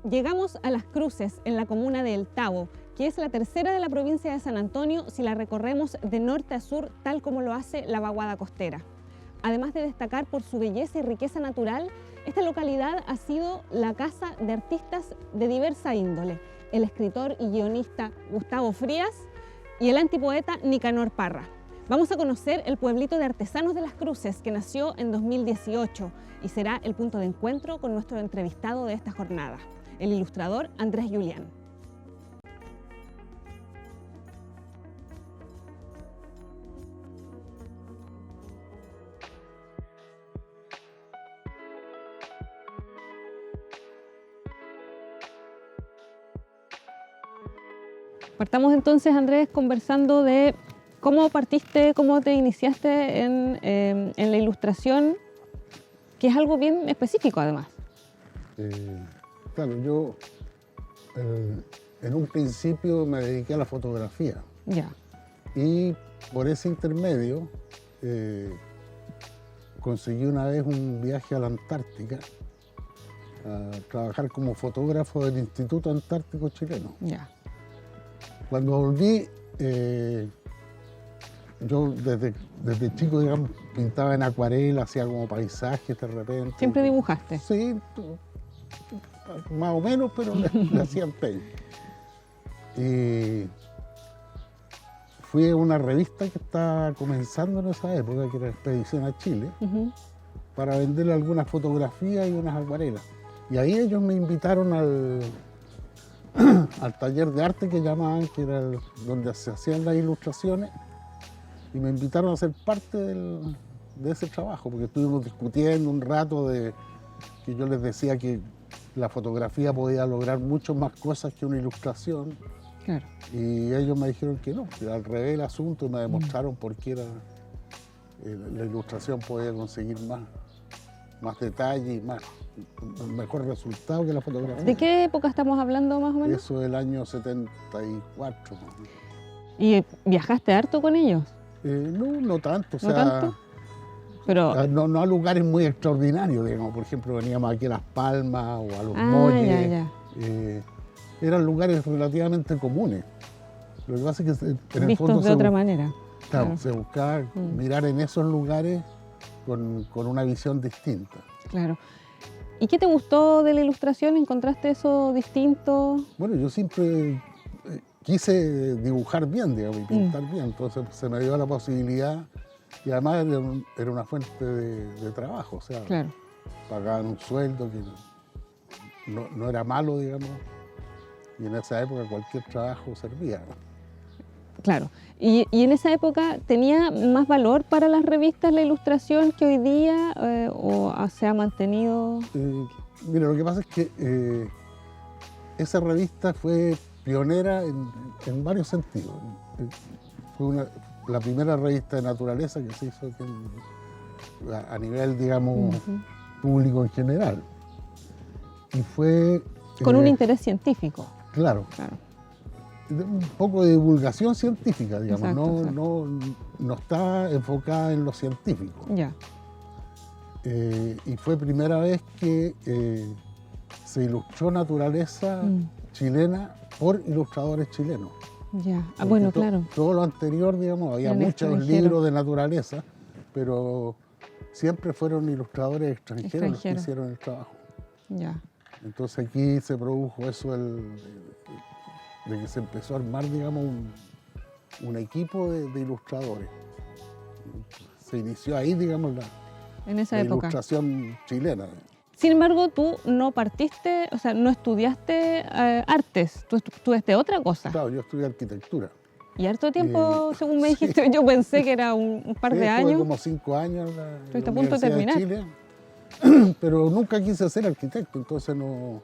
Llegamos a Las Cruces, en la comuna de El Tabo, que es la tercera de la provincia de San Antonio si la recorremos de norte a sur, tal como lo hace la vaguada costera. Además de destacar por su belleza y riqueza natural, esta localidad ha sido la casa de artistas de diversa índole, el escritor y guionista Gustavo Frías y el antipoeta Nicanor Parra. Vamos a conocer el pueblito de artesanos de Las Cruces, que nació en 2018 y será el punto de encuentro con nuestro entrevistado de esta jornada, el ilustrador Andrés Julián. Partamos entonces, Andrés, conversando de cómo partiste, cómo te iniciaste en la ilustración, que es algo bien específico además. Claro, yo en un principio me dediqué a la fotografía. Ya. Y por ese intermedio conseguí una vez un viaje a la Antártica a trabajar como fotógrafo del Instituto Antártico Chileno. Ya. Cuando volví, yo desde chico, digamos, pintaba en acuarela, hacía como paisajes de repente. ¿Siempre dibujaste? Sí, más o menos, pero le hacía empeño. Y fui a una revista que estaba comenzando en esa época, que era Expedición a Chile, para venderle algunas fotografías y unas acuarelas. Y ahí ellos me invitaron al taller de arte que llamaban, que era donde se hacían las ilustraciones, y me invitaron a ser parte de ese trabajo, porque estuvimos discutiendo un rato de que yo les decía que la fotografía podía lograr mucho más cosas que una ilustración. Claro. Y ellos me dijeron que no, que al revés el asunto, y me demostraron por qué la ilustración podía conseguir más detalle y un mejor resultado que la fotografía. ¿De qué época estamos hablando más o menos? Eso del año 74. ¿Y viajaste harto con ellos? No tanto, o ¿No sea, tanto? Pero... no a lugares muy extraordinarios, digamos. Por ejemplo, veníamos aquí a Las Palmas o a Los Molles. Ya. Eran lugares relativamente comunes. Lo que pasa es que en el fondo Vistos de otra manera. Claro, se buscaba mirar en esos lugares con una visión distinta. Claro. ¿Y qué te gustó de la ilustración? ¿Encontraste eso distinto? Bueno, yo siempre quise dibujar bien, digamos, y pintar bien, entonces se me dio la posibilidad, y además era una fuente de trabajo, o sea, claro, pagaban un sueldo que no era malo, digamos, y en esa época cualquier trabajo servía, ¿no? Claro. ¿Y en esa época tenía más valor para las revistas la ilustración que hoy día o se ha mantenido? Mira, lo que pasa es que esa revista fue pionera en varios sentidos. Fue la primera revista de naturaleza que se hizo aquí a nivel, digamos, público en general. Y fue... Con un interés científico. Claro. Claro. Un poco de divulgación científica, digamos. Exacto. No estaba enfocada en lo científico. Ya. Y fue primera vez que se ilustró naturaleza chilena por ilustradores chilenos. Ya. Bueno, claro. Todo lo anterior, digamos, había muchos libros de naturaleza, pero siempre fueron ilustradores extranjeros los que hicieron el trabajo. Ya. Entonces aquí se produjo eso de que se empezó a armar, digamos, un equipo de ilustradores. Se inició ahí, digamos, en esa la época. Ilustración chilena. Sin embargo, tú no partiste, o sea, no estudiaste artes, tú estudiaste otra cosa. Claro, yo estudié arquitectura. Y harto tiempo, según me dijiste, sí. Yo pensé que era un par de años. Como 5 años en Estuviste a punto de terminar. De Chile, pero nunca quise ser arquitecto, entonces no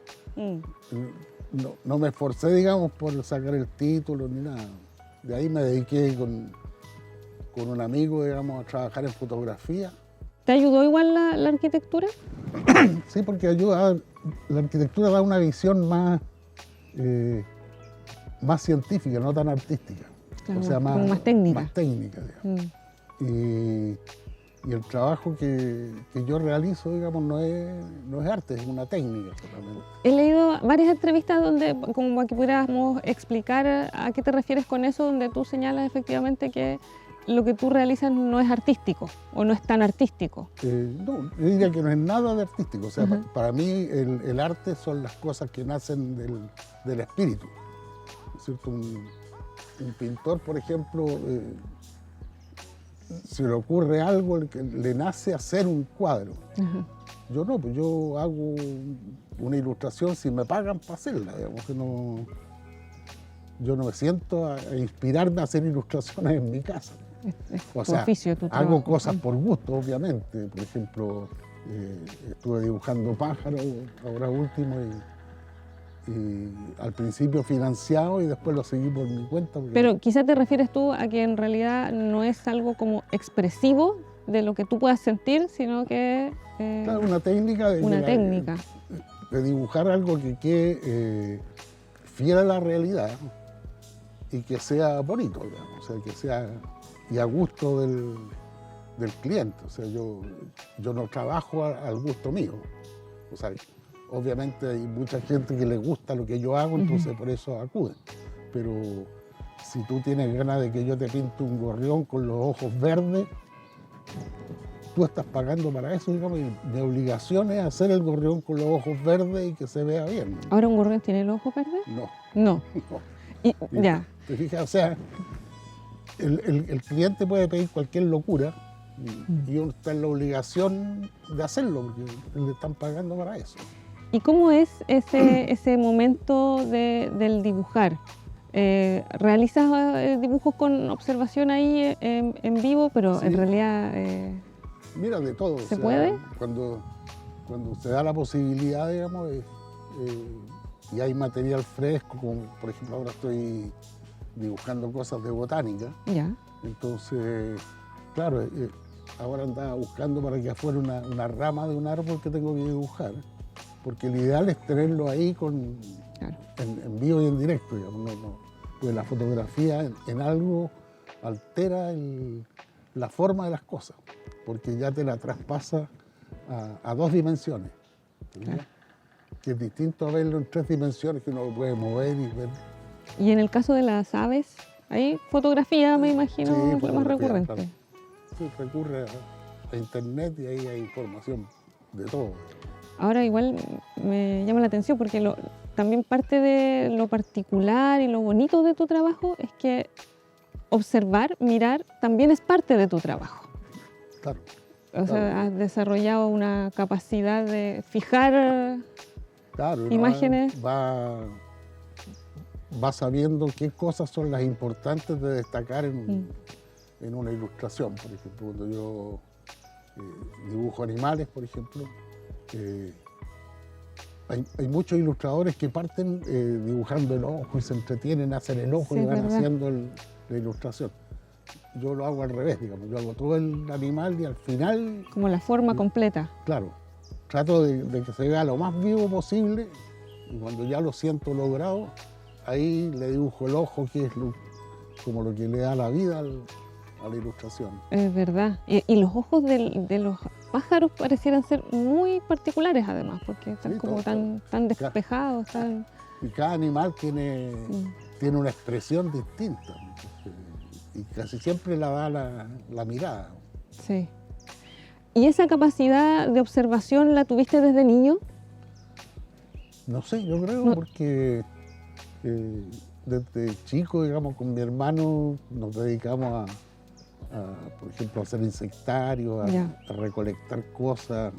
me esforcé, digamos, por sacar el título ni nada. De ahí me dediqué con un amigo, digamos, a trabajar en fotografía. ¿Te ayudó igual la arquitectura? Sí, porque la arquitectura da una visión más científica, no tan artística. Claro, o sea, más técnica. Más técnica, digamos. Y el trabajo que yo realizo, digamos, no es arte, es una técnica totalmente. He leído varias entrevistas donde, como para que pudiéramos explicar a qué te refieres con eso, donde tú señalas efectivamente que lo que tú realizas no es artístico o no es tan artístico. No, yo diría que no es nada de artístico. O sea, Ujú. para mí el arte son las cosas que nacen del espíritu. ¿No es cierto? Un pintor, por ejemplo, se le ocurre algo que le nace hacer un cuadro. Ajá. Yo no, pues yo hago una ilustración si me pagan para hacerla, digamos que no. Yo no me siento a inspirarme a hacer ilustraciones en mi casa. Es O tu sea, oficio, tu hago trabajo. cosas por gusto, obviamente. Por ejemplo, estuve dibujando pájaros ahora último y al principio financiado y después lo seguí por mi cuenta. Pero quizás te refieres tú a que en realidad no es algo como expresivo de lo que tú puedas sentir, sino que Claro, una técnica de dibujar algo que quede fiel a la realidad y que sea bonito, digamos, o sea, que sea y a gusto del cliente. O sea, yo no trabajo al gusto mío. O sea, obviamente hay mucha gente que le gusta lo que yo hago, entonces por eso acuden. Pero si tú tienes ganas de que yo te pinte un gorrión con los ojos verdes, tú estás pagando para eso, digamos, y mi obligación es hacer el gorrión con los ojos verdes y que se vea bien. ¿Ahora un gorrión tiene el ojo verde? No, No. no. Y, ya. ¿Te fijas? O sea, el cliente puede pedir cualquier locura y uno está en la obligación de hacerlo porque le están pagando para eso. ¿Y cómo es ese momento del dibujar? ¿Realizas dibujos con observación ahí en vivo, pero Sí. en realidad Mira, de todo. ¿Se puede? Cuando se da la posibilidad, digamos, y hay material fresco, como por ejemplo ahora estoy dibujando cosas de botánica, ya? entonces, claro, ahora andaba buscando para que afuera una rama de un árbol que tengo que dibujar, porque el ideal es tenerlo ahí Claro. en vivo y en directo, digamos, pues la fotografía en algo altera la forma de las cosas, porque ya te la traspasa a dos dimensiones, ¿verdad? Claro. Que es distinto a verlo en tres dimensiones, que uno lo puede mover y ver. Y en el caso de las aves, hay fotografía, me imagino, Sí, es lo más fotografía, recurrente. claro. Sí, recurre a internet y ahí hay información de todo. Ahora igual me llama la atención porque también parte de lo particular y lo bonito de tu trabajo es que observar, mirar, también es parte de tu trabajo. Claro. O sea, Claro. has desarrollado una capacidad de fijar Claro, uno imágenes. va sabiendo qué cosas son las importantes de destacar en una ilustración. Por ejemplo, cuando yo dibujo animales, por ejemplo, hay muchos ilustradores que parten dibujando el ojo y se entretienen, hacen el ojo Sí, y es van verdad. haciendo la ilustración. Yo lo hago al revés, digamos, yo hago todo el animal y al final, Como la forma completa. claro, trato de que se vea lo más vivo posible y cuando ya lo siento logrado, ahí le dibujo el ojo, que es como lo que le da la vida a la ilustración. Es verdad. Y los ojos de los pájaros parecieran ser muy particulares además, porque están Sí, como todo, tan despejados, tan... Y cada animal tiene Mm. una expresión distinta y casi siempre la da la mirada. Sí. ¿Y esa capacidad de observación la tuviste desde niño? No sé, yo creo No. porque desde chico, digamos, con mi hermano nos dedicamos por ejemplo, a hacer insectarios, Ya. a recolectar cosas.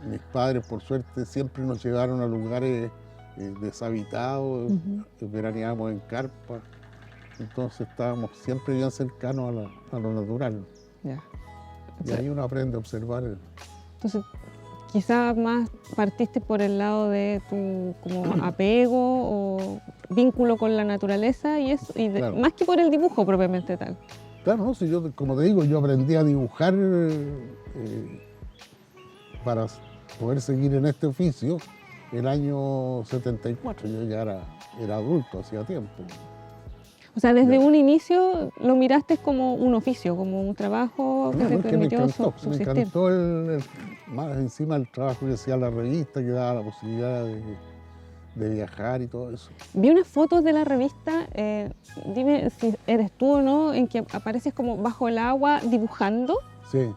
Mis padres, por suerte, siempre nos llevaron a lugares deshabitados, veraneábamos en carpas, entonces estábamos siempre bien cercanos a lo natural. Ya. Y ahí uno aprende a observar. Entonces, quizás más partiste por el lado de tu como apego o vínculo con la naturaleza y eso, Claro. más que por el dibujo propiamente tal. Claro, ¿no? Si yo, como te digo, yo aprendí a dibujar para poder seguir en este oficio el año 74. Yo ya era adulto hacía tiempo. O sea, desde Ya. un inicio lo miraste como un oficio, como un trabajo que No, te porque me permitió encantó, me subsistir. encantó más encima el trabajo que hacía la revista, que daba la posibilidad de viajar y todo eso. Vi unas fotos de la revista, dime si eres tú o no, en que apareces como bajo el agua dibujando. Sí.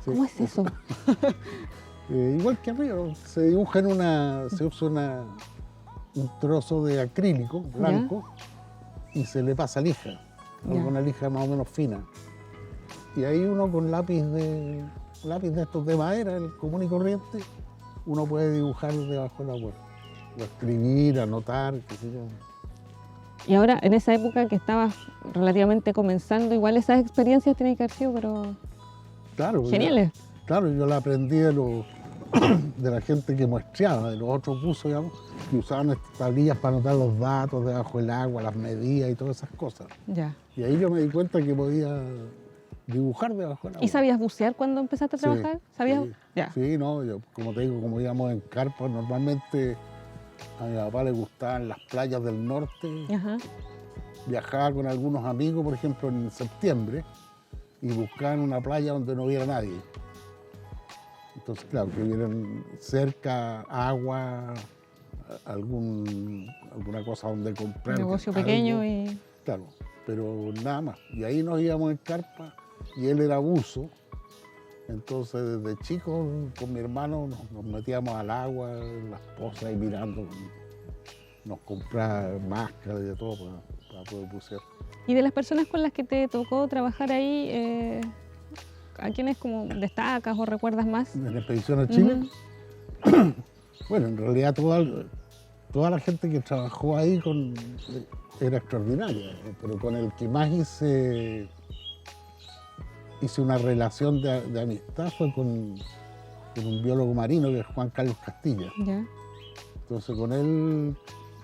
Sí. ¿Cómo es eso? Igual que arriba, ¿no? Se dibuja se usa un trozo de acrílico blanco y se le pasa lija, alguna lija más o menos fina. Y ahí uno con lápiz de estos de madera, el común y corriente, uno puede dibujar debajo del agua. O escribir, anotar, qué sé yo. Y ahora, en esa época que estabas relativamente comenzando, igual esas experiencias tienen que haber sido, pero Claro, geniales. Claro, yo la aprendí de la gente que muestreaba, de los otros buzos, digamos, que usaban estas tablillas para anotar los datos debajo del agua, las medidas y todas esas cosas. Ya. Y ahí yo me di cuenta que podía dibujar debajo del agua. ¿Y sabías bucear cuando empezaste a Sí, trabajar? ¿Sabías? Sí, Ya. sí, no, yo, como te digo, como íbamos en carpa, normalmente a mi papá le gustaban las playas del norte, Ajá. viajaba con algunos amigos, por ejemplo, en septiembre, y buscaban una playa donde no hubiera nadie. Entonces, claro, que hubieran cerca agua, alguna cosa donde comprar. Un negocio algo. pequeño y... Claro, pero nada más. Y ahí nos íbamos en carpa y él era buzo. Entonces, desde chicos, con mi hermano nos metíamos al agua, las pozas ahí mirando. Nos compraba máscaras y de todo para poder bucear. Y de las personas con las que te tocó trabajar ahí, ¿a quiénes como destacas o recuerdas más? En la expedición a Chile, bueno, en realidad toda la gente que trabajó ahí era extraordinaria, pero con el que más hice una relación de amistad fue con un biólogo marino que es Juan Carlos Castilla. Ya. Entonces con él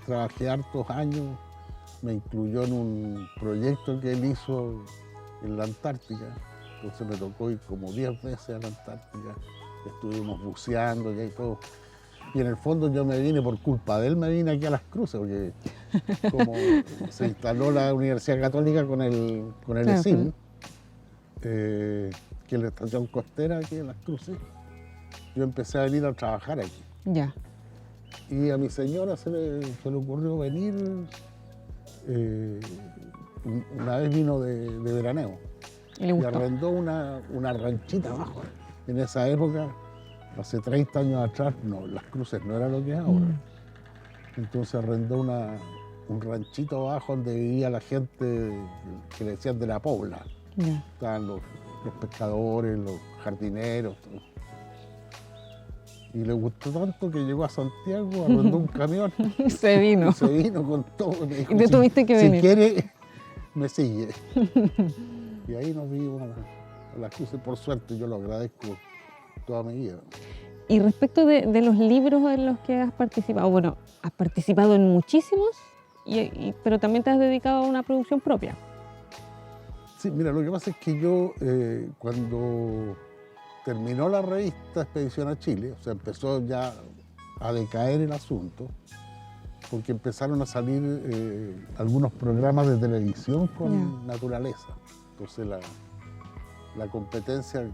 trabajé hartos años, me incluyó en un proyecto que él hizo en la Antártica. Entonces me tocó ir como 10 veces a la Antártica, estuvimos buceando y todo. Y en el fondo yo me vine por culpa de él, me vine aquí a Las Cruces, porque como se instaló la Universidad Católica con el ESIM, que es la estación costera aquí en Las Cruces, yo empecé a venir a trabajar aquí. Ya. Y a mi señora se le ocurrió venir, una vez vino de veraneo. ¿Y le Y gustó? arrendó una ranchita abajo. En esa época, hace 30 años atrás, no, Las Cruces no era lo que es ahora. Entonces arrendó un ranchito abajo donde vivía la gente que le decían de la Pobla. Ya. Estaban los pescadores, los jardineros, todo. Y le gustó tanto que llegó a Santiago, arrendó un camión Se vino. y se vino con todo. Me dijo, Y te tuviste que venir. Si quiere, me sigue. Y ahí nos vimos a Las Cruces, por suerte, yo lo agradezco toda mi vida. Y respecto de los libros en los que has participado, bueno, has participado en muchísimos, pero también te has dedicado a una producción propia. Sí, mira, lo que pasa es que yo, cuando terminó la revista Expedición a Chile, o sea, empezó ya a decaer el asunto, porque empezaron a salir algunos programas de televisión con naturaleza. Entonces la competencia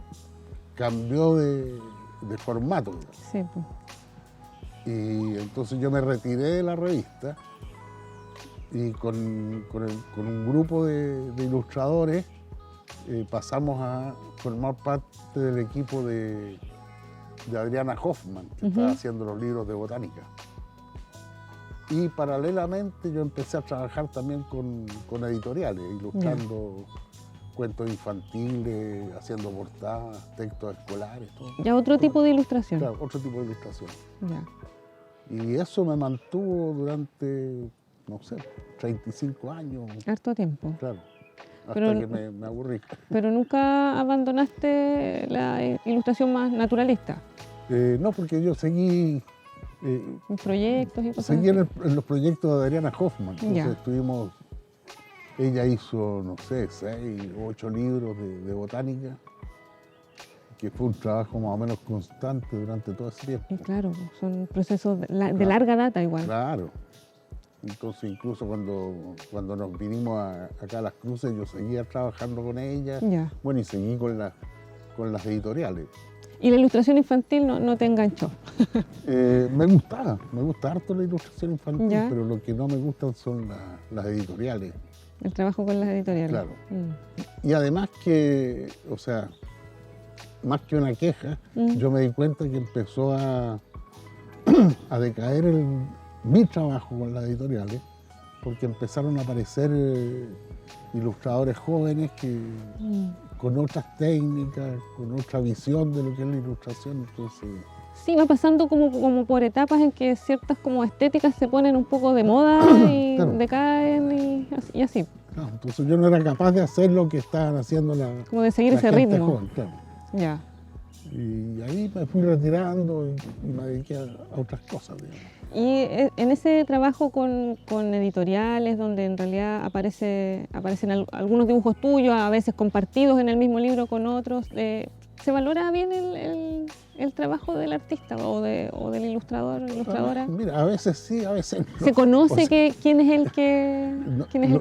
cambió de formato. Sí. Y entonces yo me retiré de la revista y con un grupo de ilustradores pasamos a formar parte del equipo de Adriana Hoffman, que estaba haciendo los libros de botánica. Y paralelamente yo empecé a trabajar también con editoriales, ilustrando cuentos infantiles, haciendo portadas, textos escolares, todo. Ya otro tipo de ilustración. Claro, otro tipo de ilustración. Ya. Y eso me mantuvo durante, no sé, 35 años. Harto tiempo. Claro, hasta Pero- que me aburrí. Pero nunca abandonaste la ilustración más naturalista, No, porque yo seguí en proyectos y cosas seguí así. en los proyectos de Adriana Hoffman. Entonces Ya. ella hizo, no sé, 6 o 8 libros de botánica, que fue un trabajo más o menos constante durante todo ese tiempo. Y claro, son procesos de larga data igual. Claro. Entonces incluso cuando nos vinimos acá a Las Cruces, yo seguía trabajando con ella, Ya. bueno, y seguí con las editoriales. ¿Y la ilustración infantil no te enganchó? Me gusta harto la ilustración infantil, Ya. pero lo que no me gustan son las editoriales. El trabajo con las editoriales. Claro. Y además que, o sea, más que una queja, yo me di cuenta que empezó a decaer mi trabajo con las editoriales, porque empezaron a aparecer ilustradores jóvenes que con otras técnicas, con otra visión de lo que es la ilustración, entonces... Sí, va pasando como por etapas en que ciertas como estéticas se ponen un poco de moda y Claro. decaen y así. Claro, entonces yo no era capaz de hacer lo que estaban haciendo Como de seguir la ese gente ritmo. joven, claro. Ya. Y ahí me fui retirando y me dediqué a otras cosas, digamos. Y en ese trabajo con editoriales, donde en realidad aparecen algunos dibujos tuyos, a veces compartidos en el mismo libro con otros, ¿se valora bien el trabajo del artista o del ilustrador o ilustradora? Mira, a veces sí, a veces no. ¿Se conoce O sea, quién es el que,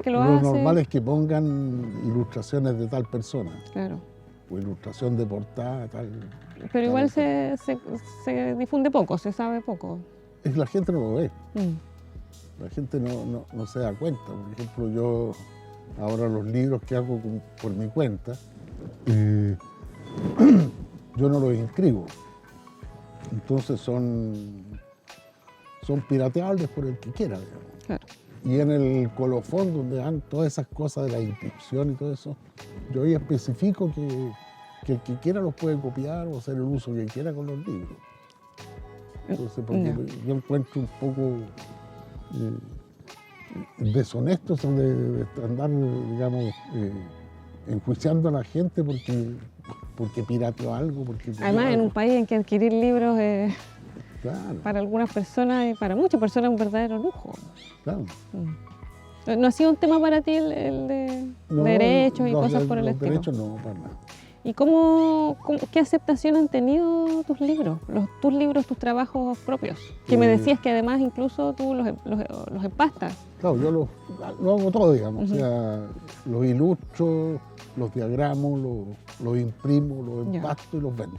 lo hace? Lo normal es que pongan ilustraciones de tal persona, Claro. o ilustración de portada, tal. Pero igual tal. se difunde poco, se sabe poco. Es la gente no lo ve, Mm. la gente no se da cuenta. Por ejemplo, yo ahora los libros que hago por mi cuenta, yo no los inscribo. Entonces son pirateables por el que quiera, digamos. Claro. Y en el colofón, donde dan todas esas cosas de la inscripción y todo eso, yo ahí especifico que el que quiera los puede copiar o hacer el uso que quiera con los libros. Entonces, porque yo encuentro un poco deshonesto eso de andar, digamos, enjuiciando a la gente porque pirateó algo. Además, en un país en que adquirir libros Claro, para algunas personas y para muchas personas es un verdadero lujo. claro. ¿No ha sido un tema para ti el de No, derechos y los cosas por el los estilo? derechos no, para nada. ¿Y qué aceptación han tenido tus libros, tus trabajos propios? Que me decías que además incluso tú los empastas. Claro, yo lo hago todo, digamos. O sea, los ilustro, los diagramo, los imprimo, los Ya. empasto y los vendo.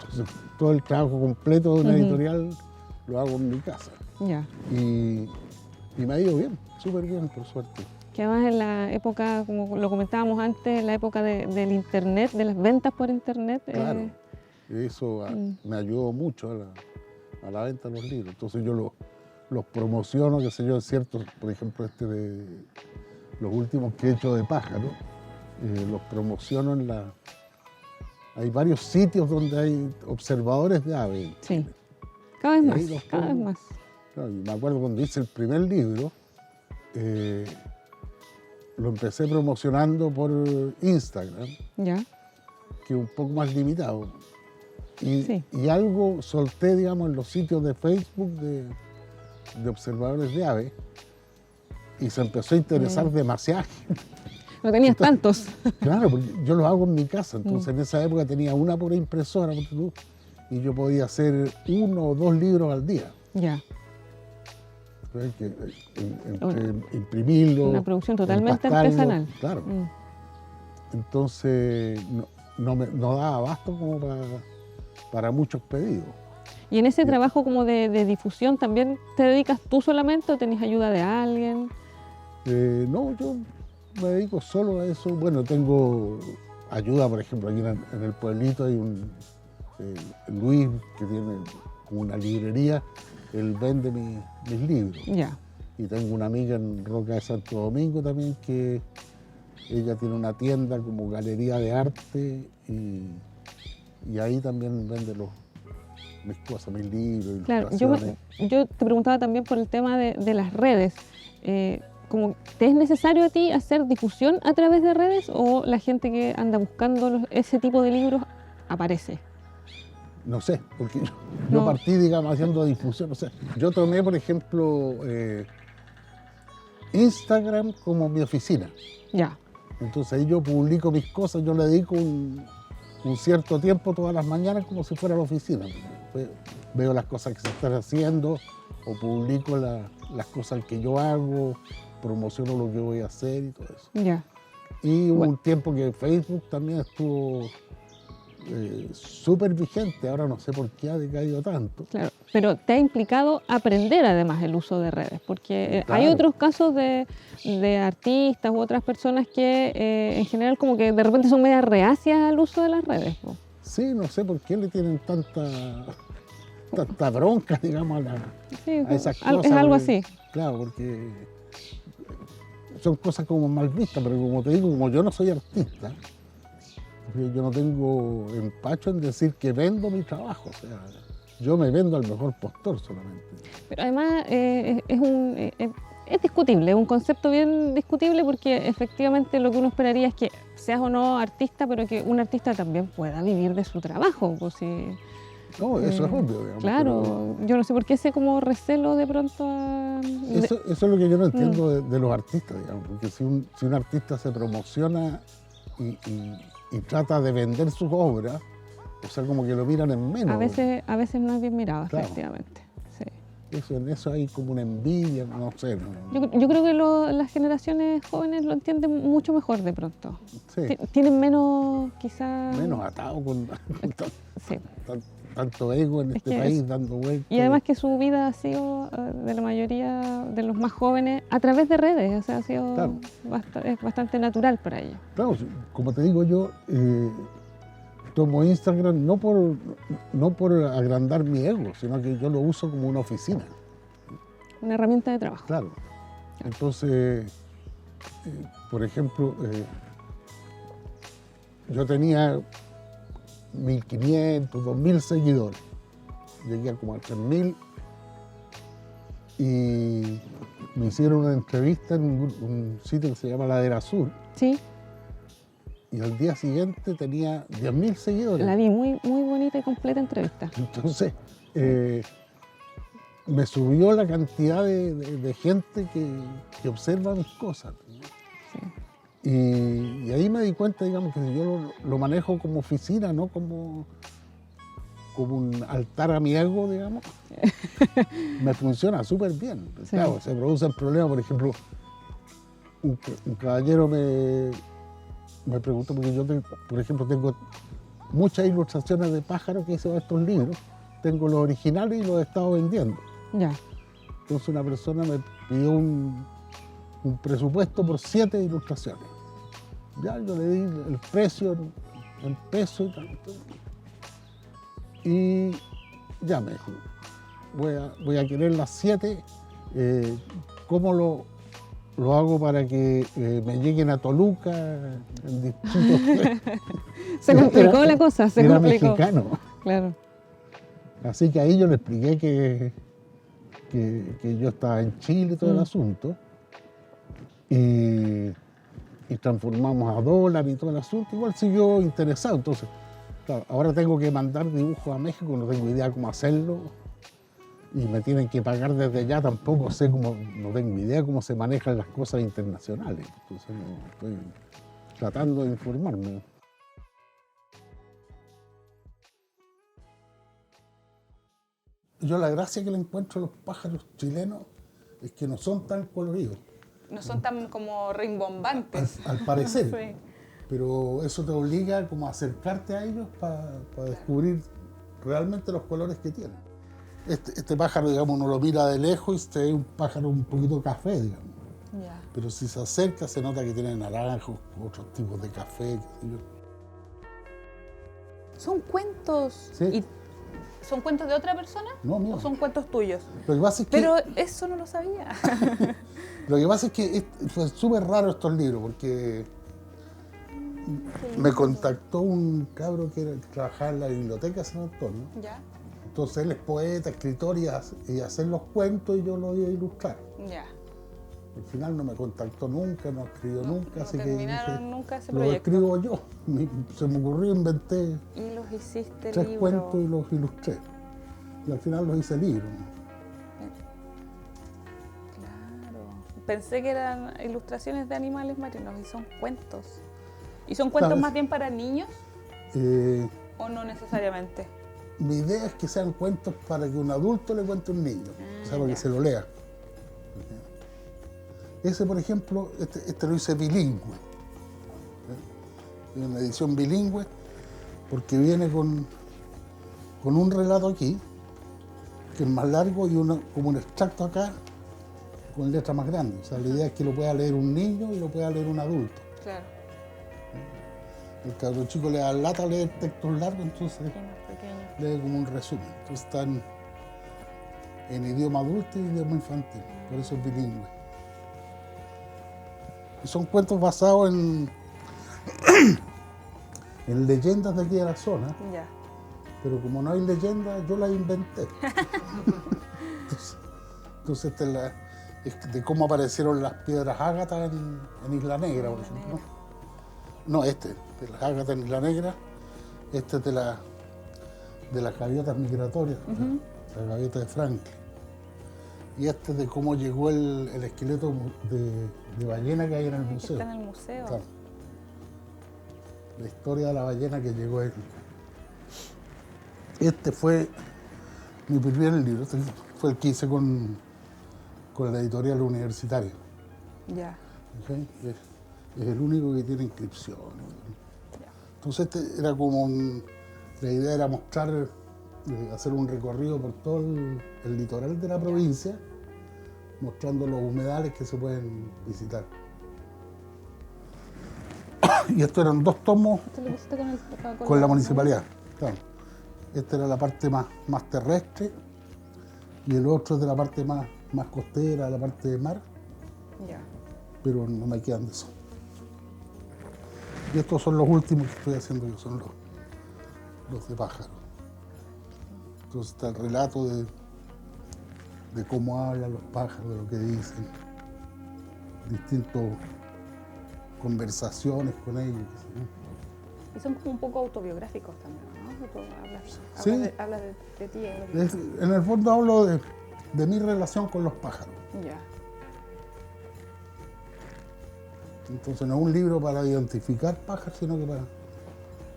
Entonces, todo el trabajo completo de una editorial lo hago en mi casa. Ya. Y me ha ido bien, súper bien, por suerte. Que además en la época, como lo comentábamos antes, en la época del internet, de las ventas por internet. Claro, eso me ayudó mucho a la venta de los libros. Entonces yo los promociono, qué sé yo, ciertos, por ejemplo, de los últimos que he hecho de pájaro, los promociono hay varios sitios donde hay observadores de aves. Sí, cada vez Y más, ahí los cada vez pongo. más. Claro, y me acuerdo cuando hice el primer libro, lo empecé promocionando por Instagram, Ya, que es un poco más limitado. Sí. Y algo solté, digamos, en los sitios de Facebook de observadores de aves, y se empezó a interesar demasiada gente. no tenías tantos. Claro, porque yo lo hago en mi casa, entonces en esa época tenía una por impresora, ponte tú, y yo podía hacer 1 o 2 libros al día. Ya, ¿Sabes? Entre imprimirlo. una producción totalmente empastarlo, artesanal. Claro. Entonces no daba abasto como para muchos pedidos. Y en ese trabajo como de difusión, ¿también te dedicas tú solamente o tenés ayuda de alguien? No, yo me dedico solo a eso. Bueno, tengo ayuda, por ejemplo, aquí en el pueblito hay un Luis que tiene como una librería, él vende mis libros. Ya, Y tengo una amiga en Roca de Santo Domingo también que ella tiene una tienda como galería de arte y ahí también vende mis cosas, mis libros, claro. ilustraciones. Yo te preguntaba también por el tema de las redes. Como, ¿te es necesario a ti hacer difusión a través de redes o la gente que anda buscando ese tipo de libros aparece? No sé, porque yo No. partí, digamos, haciendo difusión. O sea, yo tomé, por ejemplo, Instagram como mi oficina. Ya, Entonces ahí yo publico mis cosas, yo le dedico un cierto tiempo todas las mañanas como si fuera la oficina. Veo las cosas que se están haciendo, o publico las cosas que yo hago, promociono lo que voy a hacer y todo eso. Ya. Y hubo Bueno. un tiempo que Facebook también estuvo súper vigente, ahora no sé por qué ha decaído tanto. Claro, pero te ha implicado aprender además el uso de redes, porque hay Claro. otros casos de artistas u otras personas que en general como que de repente son medias reacias al uso de las redes, po. Sí, no sé por qué le tienen tanta bronca, digamos, Sí, a esas es cosas. algo porque- así. Claro, porque son cosas como mal vistas, pero como te digo, como yo no soy artista, yo no tengo empacho en decir que vendo mi trabajo, o sea, yo me vendo al mejor postor solamente. Pero además es discutible, es un concepto bien discutible porque efectivamente lo que uno esperaría es que seas o no artista, pero que un artista también pueda vivir de su trabajo. Pues sí. No, eso es obvio, digamos. Claro, yo no sé por qué ese como recelo de pronto Eso es lo que yo no entiendo de los artistas, digamos, porque si un artista se promociona y trata de vender sus obras, o sea, como que lo miran en menos. a veces no es bien mirado, Claro. efectivamente. Sí. En eso hay como una envidia, no sé. Yo creo que las generaciones jóvenes lo entienden mucho mejor de pronto. Sí, Tienen menos, quizás... menos atado con Sí. tanto ego en este que país dando vueltas. Y además que su vida ha sido, de la mayoría de los más jóvenes, a través de redes. O sea, ha sido Claro. es bastante natural para ellos. Claro, como te digo yo, tomo Instagram no por agrandar mi ego, sino que yo lo uso como una oficina. Una herramienta de trabajo. Claro. Entonces, por ejemplo, yo tenía 1.500, 2.000 seguidores. Llegué a como a 3.000 y me hicieron una entrevista en un sitio que se llama Ladera Sur Sí, y al día siguiente tenía 10.000 seguidores. la vi muy, muy bonita y completa entrevista. Entonces, me subió la cantidad de gente que observa mis cosas. Sí. Y ahí me di cuenta, digamos, que si yo lo manejo como oficina, no como un altar a mi ego, digamos, me funciona súper bien. Sí. Claro, se producen problemas, por ejemplo, un caballero me preguntó, porque yo, por ejemplo, tengo muchas ilustraciones de pájaros que hice para estos libros, tengo los originales y los he estado vendiendo. Ya. Entonces una persona me pidió un presupuesto por 7 ilustraciones. Ya yo le di el precio en pesos y tanto. Y ya me dijo, voy a querer las 7, ¿cómo lo hago para que me lleguen a Toluca en distintos... Se complicó la cosa, se Era complicó. mexicano. Claro. Así que ahí yo le expliqué que yo estaba en Chile y todo el asunto. Y transformamos a dólar y todo el asunto. Igual siguió interesado. Entonces, claro, ahora tengo que mandar dibujos a México, no tengo idea cómo hacerlo. Y me tienen que pagar desde allá, tampoco sé cómo, no tengo idea cómo se manejan las cosas internacionales. Entonces, estoy tratando de informarme. Yo la gracia que le encuentro a los pájaros chilenos es que no son tan coloridos, No son tan como rimbombantes. al parecer. Sí. Pero eso te obliga como a acercarte a ellos para descubrir realmente los colores que tienen. Este pájaro, digamos, uno lo mira de lejos y se ve un pájaro un poquito café, digamos. Ya. Pero si se acerca se nota que tiene naranjos, otros tipos de café, qué sé yo. ¿Son cuentos? Sí. ¿Y son cuentos de otra persona? No, mío. ¿O son cuentos tuyos? Lo que pasa es que, Pero eso no lo sabía. lo que, pasa es que fue súper raro estos libros porque me contactó un cabro que trabajaba en la biblioteca de San Antonio. Ya, Entonces él es poeta, escritor y hacer los cuentos y yo los iba a ilustrar. ya. Al final no me contactó nunca, no escribió nunca, así que terminaron dije, nunca ese lo proyecto. escribo yo. Se me ocurrió, inventé Y los hiciste 3 libro. cuentos y los ilustré. Y al final los hice libros. Claro. Pensé que eran ilustraciones de animales marinos y son cuentos. ¿Y son cuentos ¿Sabes? más bien para niños Eh, o no necesariamente? mi idea es que sean cuentos para que un adulto le cuente a un niño, o sea, para que se lo lea. Ese, por ejemplo, este lo hice bilingüe. Es una edición bilingüe porque viene con un relato aquí, que es más largo, y como un extracto acá, con letra más grande. O sea, la idea es que lo pueda leer un niño y lo pueda leer un adulto. Claro. El cabrón chico le da lata a leer textos largos, entonces lee como un resumen. Entonces están en idioma adulto y idioma infantil, por eso es bilingüe. Y son cuentos basados en leyendas de aquí de la zona, Ya. pero como no hay leyendas, yo las inventé. Entonces es de cómo aparecieron las piedras ágata en Isla Negra, por ejemplo. No, de las ágatas en Isla Negra, es de las gaviotas migratorias, la gaviota de Franklin. Y de cómo llegó el esqueleto de ballena que hay en el museo. Está en el museo. Claro. La historia de la ballena que llegó ahí. Este fue mi primer libro, fue el que hice con la editorial universitaria. Ya. ¿Okay? Es el único que tiene inscripción. Entonces era como la idea era mostrar, hacer un recorrido por todo el litoral de la provincia, mostrando los humedales que se pueden visitar. Y esto eran 2 tomos con la municipalidad. Claro. Esta era la parte más terrestre y el otro es de la parte más costera, la parte de mar. Ya. Pero no me quedan de eso. Y estos son los últimos que estoy haciendo yo, son los de pájaros. Entonces está el relato de cómo hablan los pájaros, de lo que dicen, distintas conversaciones con ellos. Y son como un poco autobiográficos también, ¿no? Tú hablas de ti. En el fondo hablo de mi relación con los pájaros. Ya. Entonces no es un libro para identificar pájaros, sino que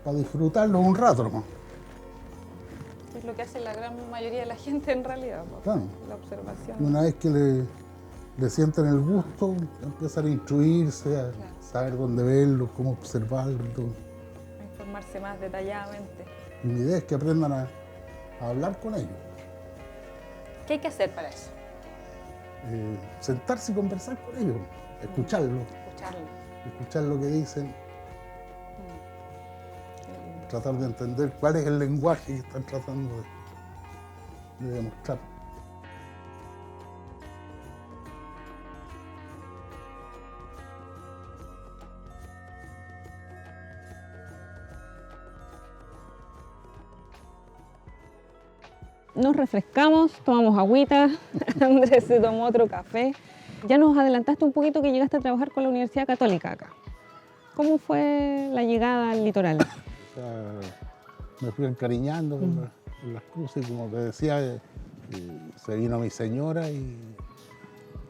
para disfrutarlos un rato nomás. Es lo que hace la gran mayoría de la gente en realidad, ¿no? Claro. La observación. Y una vez que le sienten el gusto, empiezan a instruirse, a saber dónde verlos, cómo observarlos. A informarse más detalladamente. Y mi idea es que aprendan a hablar con ellos. ¿Qué hay que hacer para eso? Sentarse y conversar con ellos, escucharlos. Escuchar lo que dicen, tratar de entender cuál es el lenguaje que están tratando de demostrar. Nos refrescamos, tomamos agüita, Andrés se tomó otro café. Ya nos adelantaste un poquito que llegaste a trabajar con la Universidad Católica acá. ¿Cómo fue la llegada al litoral? O sea, me fui encariñando con las cruces, como te decía, se vino mi señora y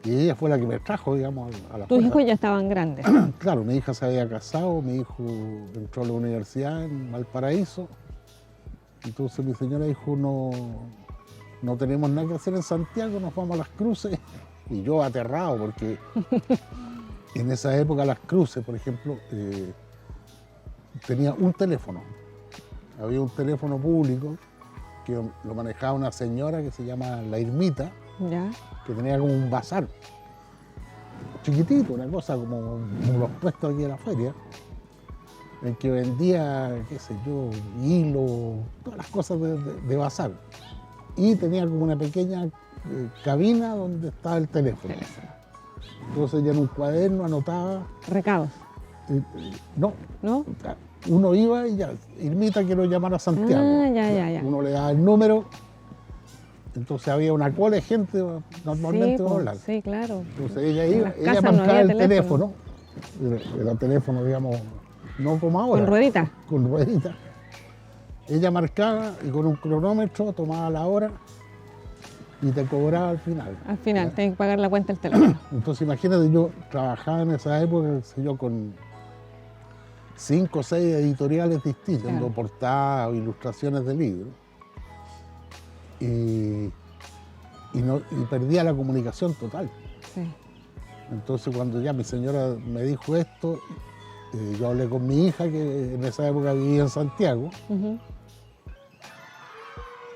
ella fue la que me trajo, digamos, a la ¿Tus fuerza. hijos ya estaban grandes? Claro, mi hija se había casado, mi hijo entró a la universidad en Valparaíso, entonces mi señora dijo, no tenemos nada que hacer en Santiago, nos vamos a las cruces. Y yo aterrado, porque en esa época las cruces, por ejemplo, tenía un teléfono. Había un teléfono público que lo manejaba una señora que se llama La Irmita, ¿Ya? que tenía como un bazar chiquitito, una cosa como los puestos aquí de la feria, en que vendía, qué sé yo, hilo, todas las cosas de bazar. Y tenía como una pequeña cabina donde estaba el teléfono. Entonces ya en un cuaderno anotaba. ¿Recados? No. ¿No? Uno iba y ya, Irmita quiero llamar a Santiago. Ah, ya. Uno le daba el número, entonces había una cola de gente normalmente para hablar. Sí, claro. Entonces ella iba, En las casas no marcaba había el teléfono. Era teléfono, digamos, no como ahora. ¿Con ruedita? Con ruedita. Ella marcaba y con un cronómetro tomaba la hora y te cobraba al final. Al final, tenés que pagar la cuenta del teléfono. Entonces imagínate, yo trabajaba en esa época, qué sé yo, con 5 o 6 editoriales distintas, Claro. portadas o ilustraciones de libros. y perdía la comunicación total. Sí. Entonces cuando ya mi señora me dijo esto, yo hablé con mi hija, que en esa época vivía en Santiago, Ujú.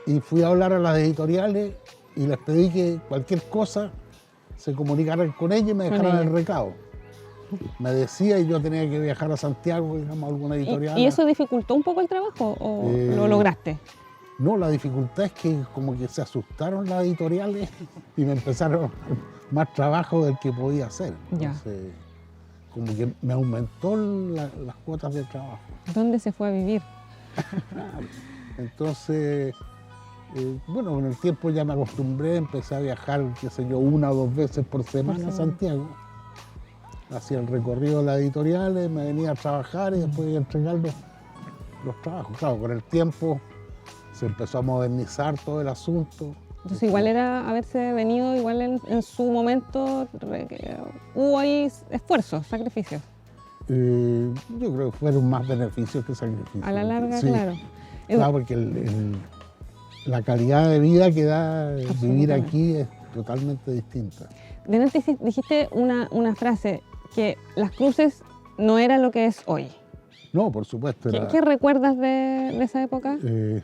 y fui a hablar a las editoriales y les pedí que cualquier cosa se comunicaran con ella y me Con dejaran ella. el recado. Me decía y yo tenía que viajar a Santiago, digamos, a alguna editorial. ¿Y eso dificultó un poco el trabajo o lo Eh, lograste? No, la dificultad es que como que se asustaron las editoriales y me empezaron a dar más trabajo del que podía hacer. Ya. Entonces, como que me aumentó las cuotas de trabajo. ¿Dónde se fue a vivir? Entonces, bueno, con el tiempo ya me acostumbré, empecé a viajar, qué sé yo, 1 o 2 veces por semana a Santiago. Hacía el recorrido de las editoriales, me venía a trabajar y después iba a entregar los trabajos. Claro, con el tiempo se empezó a modernizar todo el asunto. Entonces igual era haberse venido, igual en su momento hubo ahí esfuerzos, sacrificios. Yo creo que fueron más beneficios que sacrificios. A la larga, Sí, claro. claro, porque la calidad de vida que da vivir Absolutamente. aquí es totalmente distinta. Delante dijiste una frase, que Las Cruces no era lo que es hoy. No, por supuesto. ¿Qué recuerdas de esa época? eh,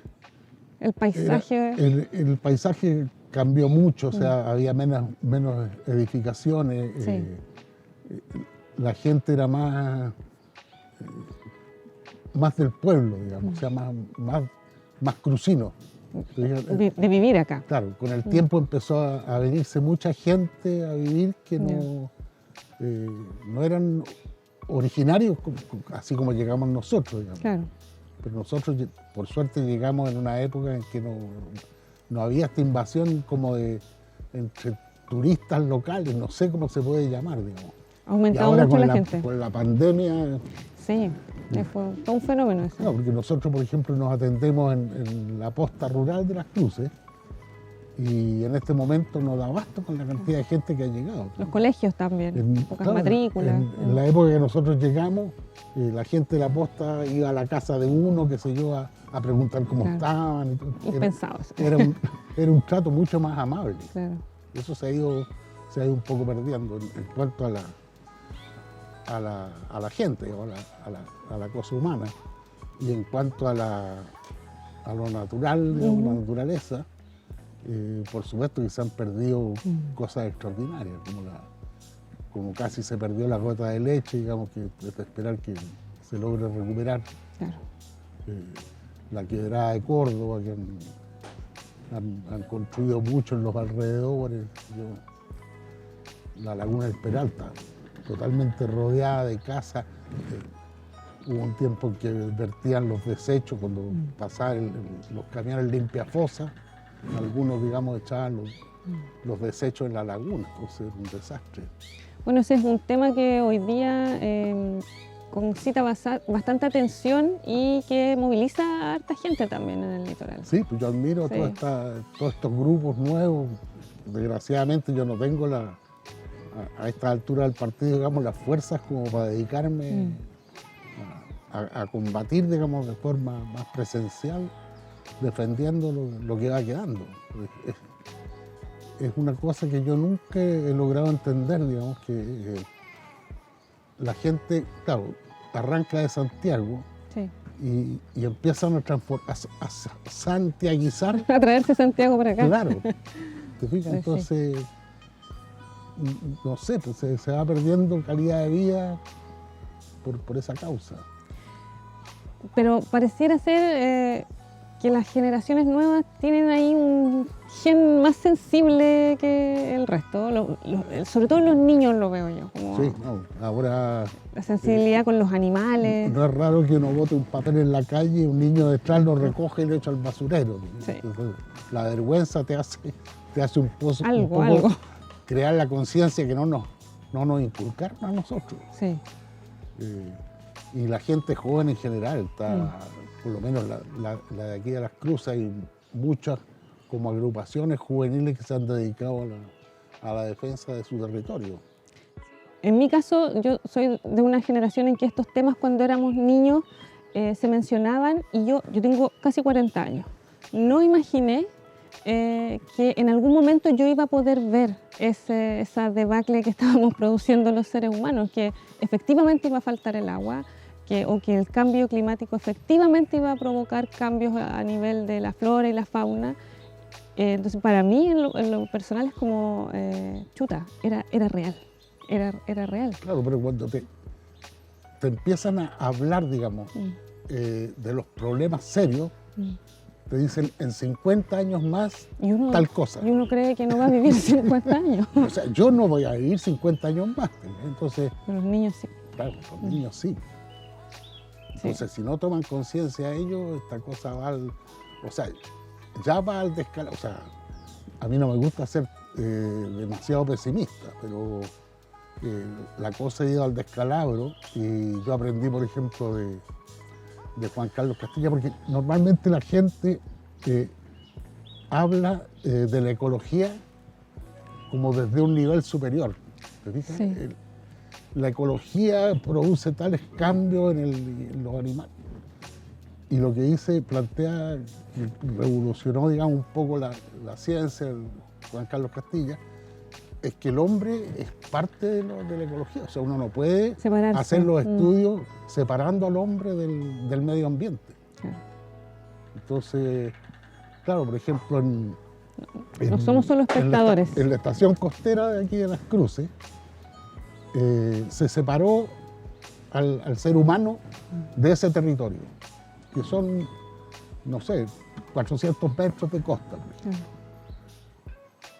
El paisaje. el paisaje cambió mucho, o sea, había menos edificaciones, Sí. La gente era más del pueblo, digamos, o sea, más crucino. De vivir acá. Claro, con el tiempo empezó a venirse mucha gente a vivir que no eran originarios, así como llegamos nosotros, digamos. Claro. Pero nosotros, por suerte, llegamos en una época en que no había esta invasión como entre turistas locales, no sé cómo se puede llamar, digamos. Ha Y aumentado ahora mucho con la gente. con la pandemia, Sí, fue todo un fenómeno eso. no, porque nosotros, por ejemplo, nos atendemos en la posta rural de Las Cruces y en este momento no da abasto con la cantidad de gente que ha llegado. Los colegios también, pocas Claro, matrículas. En la época que nosotros llegamos, la gente de la posta iba a la casa de uno, qué sé yo, a preguntar cómo Claro. estaban. Y todo. Impensado eso. Era un trato mucho más amable. Claro. Eso se ha ido un poco perdiendo en cuanto a la gente o a la cosa humana. Y en cuanto a lo natural, digamos, la naturaleza, por supuesto que se han perdido cosas extraordinarias, como casi se perdió la gota de leche, digamos, que es de esperar que se logre recuperar. Claro. La quebrada de Córdoba, que han construido mucho en los alrededores. La laguna del Peralta, totalmente rodeada de casas. Hubo un tiempo en que vertían los desechos cuando pasaban los camiones limpiafosas. Algunos, digamos, echaban los desechos en la laguna, entonces era un desastre. Bueno, ese es un tema que hoy día concita bastante atención y que moviliza a harta gente también en el litoral. Sí, pues yo admiro Sí. todos estos grupos nuevos. Desgraciadamente yo no tengo a esta altura del partido, digamos, las fuerzas como para dedicarme a combatir, digamos, de forma más presencial, defendiendo lo que va quedando. Es una cosa que yo nunca he logrado entender, digamos, que la gente, claro, arranca de Santiago Sí. y empiezan a santiaguizar. A traerse Santiago para acá. Claro, ¿te fijas? Sí. Entonces, no sé, pues se va perdiendo calidad de vida por esa causa. Pero pareciera ser que las generaciones nuevas tienen ahí un gen más sensible que el resto. Sobre todo los niños lo veo yo. Como Sí, no, ahora la sensibilidad con los animales. no es raro que uno bote un papel en la calle y un niño detrás lo recoge y lo echa al basurero. Sí. Entonces, la vergüenza te hace un Algo, poco algo. crear la conciencia que no nos inculcaron a nosotros. Sí. Y la gente joven en general, por lo menos la de aquí de Las Cruces, hay muchas como agrupaciones juveniles que se han dedicado a la defensa de su territorio. En mi caso, yo soy de una generación en que estos temas cuando éramos niños se mencionaban y yo tengo casi 40 años. No imaginé que en algún momento yo iba a poder ver esa debacle que estábamos produciendo los seres humanos, que efectivamente iba a faltar el agua, o que el cambio climático efectivamente iba a provocar cambios a nivel de la flora y la fauna. Entonces, para mí, en lo personal, es como, chuta, era real, era real. Claro, pero cuando te empiezan a hablar, digamos, de los problemas serios, te dicen en 50 años más tal cosa. Y uno cree que no va a vivir 50 años. O sea, yo no voy a vivir 50 años más. Entonces, pero los niños sí. Claro, los niños sí. Entonces, si no toman conciencia ellos, esta cosa va o sea, ya va al descalabro. O sea, a mí no me gusta ser demasiado pesimista, pero la cosa ha ido al descalabro y yo aprendí, por ejemplo, de Juan Carlos Castilla, porque normalmente la gente habla de la ecología como desde un nivel superior. ¿Te fijas? Sí. La ecología produce tales cambios en los animales. Y lo que plantea, que revolucionó, digamos, un poco la ciencia, Juan Carlos Castilla, es que el hombre es parte de la ecología. O sea, uno no puede hacer los estudios separando al hombre del medio ambiente. Claro. Entonces, claro, por ejemplo, no somos solo espectadores. En la estación costera de aquí de Las Cruces, se separó al ser humano de ese territorio, que son, no sé, 400 metros de costa.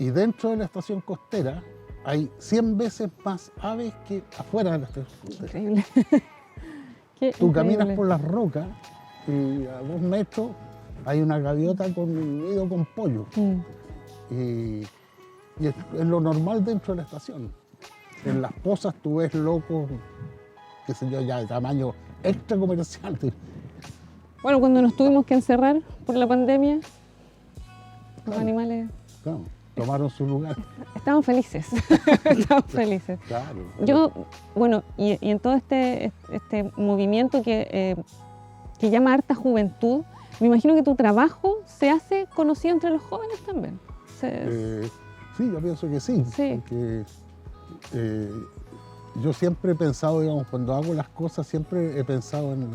Y dentro de la estación costera hay 100 veces más aves que afuera de la estación costera. Increíble. Tú caminas por las rocas y a 2 metros hay una gaviota con un nido con pollo. Y es lo normal dentro de la estación. En las pozas tú ves locos, qué sé yo, ya de tamaño extra comercial. Bueno, cuando nos tuvimos que encerrar por la pandemia, los animales... Claro, tomaron su lugar. Estaban felices, estaban felices. Claro. Yo, bueno, y en todo este movimiento que llama harta juventud, me imagino que tu trabajo se hace conocido entre los jóvenes también. Sí, yo pienso que sí. Porque yo siempre he pensado, digamos, cuando hago las cosas, siempre he pensado en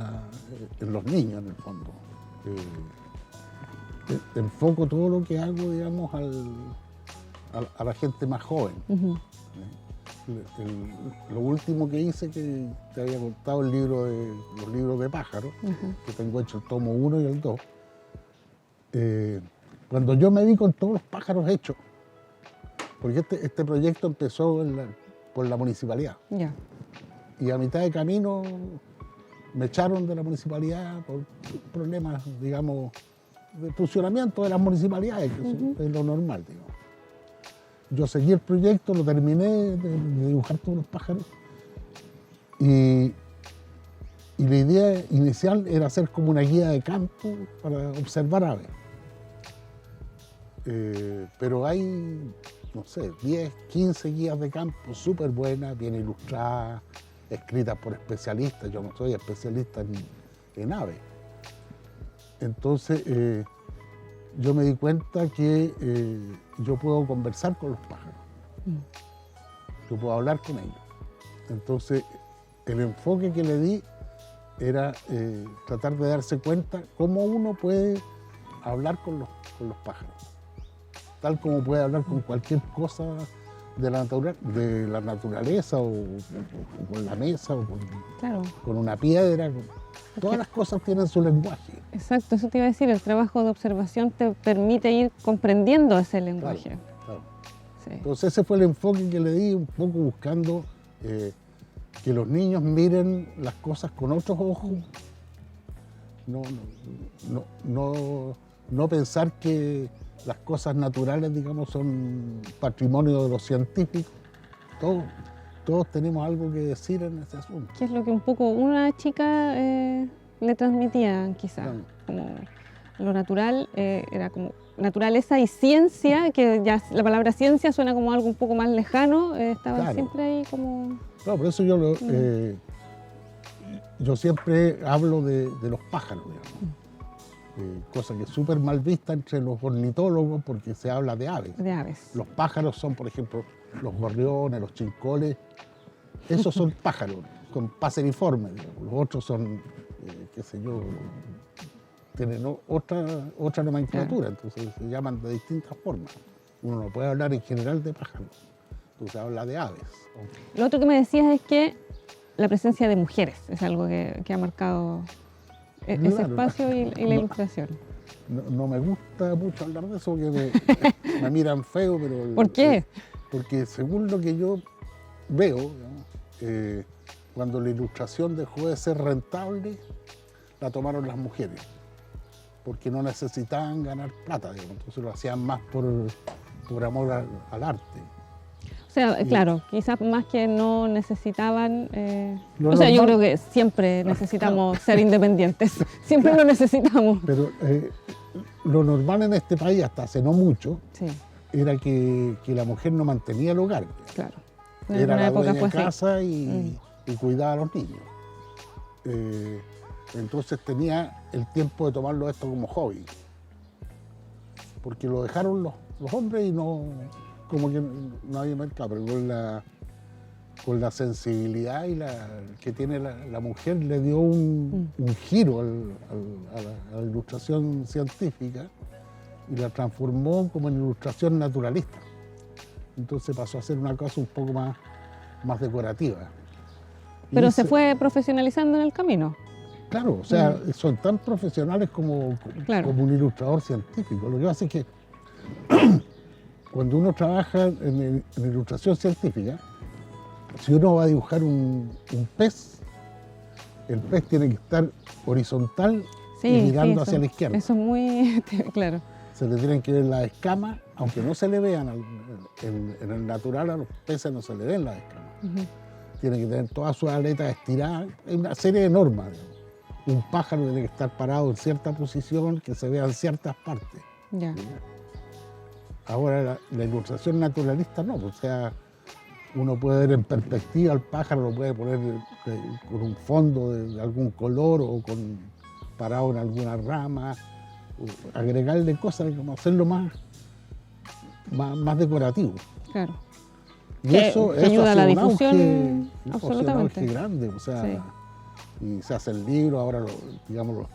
los niños, en el fondo. Enfoco todo lo que hago, digamos, a la gente más joven. Lo último que hice, que te había contado, los libros de pájaros, que tengo hecho el tomo 1 y el 2. Cuando yo me vi con todos los pájaros hechos, porque este proyecto empezó por la municipalidad. Y a mitad de camino me echaron de la municipalidad por problemas, digamos, de funcionamiento de las municipalidades, que es lo normal, digamos. Yo seguí el proyecto, lo terminé de dibujar todos los pájaros y la idea inicial era hacer como una guía de campo para observar aves. Pero hay, no sé, 10, 15 guías de campo súper buenas, bien ilustradas, escritas por especialistas. Yo no soy especialista en aves. Entonces, yo me di cuenta que yo puedo conversar con los pájaros. Yo puedo hablar con ellos. Entonces, el enfoque que le di era tratar de darse cuenta cómo uno puede hablar con los pájaros. Tal como puede hablar con cualquier cosa de la naturaleza o con la mesa o con una piedra. Todas las cosas tienen su lenguaje. Exacto, eso te iba a decir, el trabajo de observación te permite ir comprendiendo ese lenguaje. Claro. Sí. Entonces ese fue el enfoque que le di, un poco buscando que los niños miren las cosas con otros ojos. No pensar que las cosas naturales, digamos, son patrimonio de los científicos. Todos tenemos algo que decir en ese asunto. ¿Qué es lo que un poco una chica le transmitía, quizás? Como lo natural era como naturaleza y ciencia, que ya la palabra ciencia suena como algo un poco más lejano, estaba siempre ahí como... No, por eso yo siempre hablo de los pájaros, digamos. cosa que es súper mal vista entre los ornitólogos porque se habla de aves. De aves. Los pájaros son, por ejemplo, los gorriones, los chincoles. Esos son pájaros, son paseriformes, digamos. Los otros son, qué sé yo, tienen otra nomenclatura, entonces se llaman de distintas formas. Uno no puede hablar en general de pájaros, entonces habla de aves. Lo otro que me decías es que la presencia de mujeres es algo que ha marcado ese Claro, espacio y la ilustración. No me gusta mucho hablar de eso porque me miran feo, pero... ¿Por qué? Porque según lo que yo veo, digamos, cuando la ilustración dejó de ser rentable, la tomaron las mujeres, porque no necesitaban ganar plata, digamos, entonces lo hacían más por amor al arte. O sea, claro, quizás más que no necesitaban... Lo o sea, yo normal- creo que siempre necesitamos ser independientes, siempre lo necesitamos. Pero lo normal en este país, hasta hace no mucho, Sí, era que la mujer no mantenía el hogar. claro. Era En una la época dueña fue de así. casa y cuidaba a los niños. Entonces tenía el tiempo de tomarlo esto como hobby. Porque lo dejaron los hombres y no, como que no había mercado, pero con la sensibilidad que tiene la mujer le dio un giro a la ilustración científica y la transformó como en ilustración naturalista. Entonces pasó a ser una cosa un poco más decorativa. Pero Y se fue profesionalizando en el camino. Claro, o sea, son tan profesionales como un ilustrador científico. Lo que pasa es que cuando uno trabaja en ilustración científica, si uno va a dibujar un pez, el pez tiene que estar horizontal y mirando hacia la izquierda. Eso es muy claro. Se le tienen que ver las escamas, aunque no se le vean en el natural, a los peces no se le ven las escamas. Tiene que tener todas sus aletas estiradas. Hay una serie de normas, digamos. Un pájaro tiene que estar parado en cierta posición, que se vean ciertas partes. Ya. Ahora la ilustración naturalista no, o sea, uno puede ver en perspectiva al pájaro, lo puede poner con un fondo de algún color o parado en alguna rama, o agregarle cosas, como hacerlo más decorativo. Claro. Y Que eso ayuda a la ha sido un difusión, auge, absolutamente. un auge grande, o sea, Sí. y se hacen libros, ahora digamos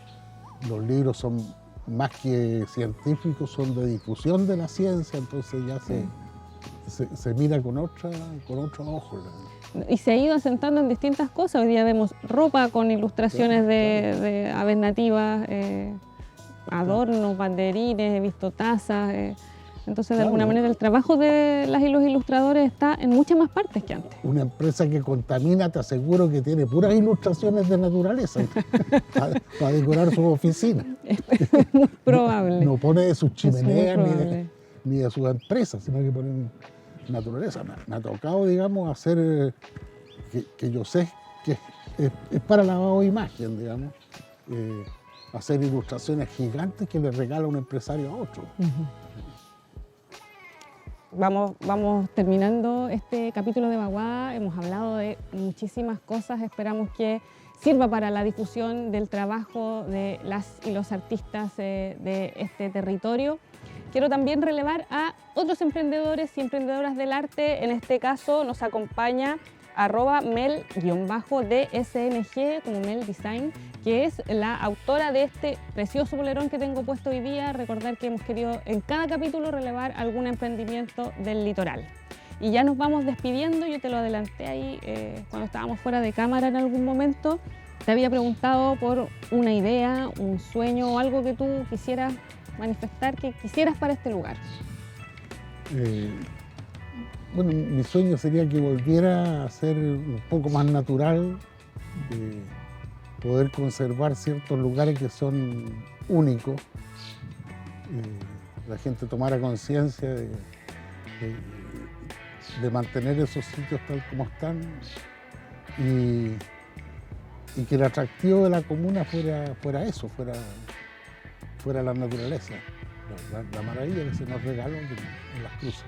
los libros son más que científicos, son de difusión de la ciencia, entonces ya se mira con otro ojo. Y se ha ido asentando en distintas cosas. Hoy día vemos ropa con ilustraciones de aves nativas, adornos, banderines, he visto tazas. Entonces, de alguna manera, el trabajo de las y los ilustradores está en muchas más partes que antes. Una empresa que contamina, te aseguro que tiene puras ilustraciones de naturaleza para decorar sus oficinas. Es muy probable. No pone de sus Es muy chimeneas probable. ni de sus empresas, sino que ponen naturaleza. Me ha tocado, digamos, hacer, que yo sé que es para lavado de imagen, digamos, hacer ilustraciones gigantes que le regala un empresario a otro. Vamos terminando este capítulo de Vaguada. Hemos hablado de muchísimas cosas. Esperamos que sirva para la difusión del trabajo de las y los artistas de este territorio. Quiero también relevar a otros emprendedores y emprendedoras del arte. En este caso nos acompaña @mel_dsng, como Mel Design, que es la autora de este precioso polerón que tengo puesto hoy día. Recordar que hemos querido en cada capítulo relevar algún emprendimiento del litoral. Y ya nos vamos despidiendo. Yo te lo adelanté ahí cuando estábamos fuera de cámara en algún momento. Te había preguntado por una idea, un sueño o algo que tú quisieras manifestar, que quisieras para este lugar. Bueno, mi sueño sería que volviera a ser un poco más natural, poder conservar ciertos lugares que son únicos, la gente tomara conciencia de mantener esos sitios tal como están y que el atractivo de la comuna fuera eso, fuera la naturaleza, la maravilla que se nos regaló en las cruces.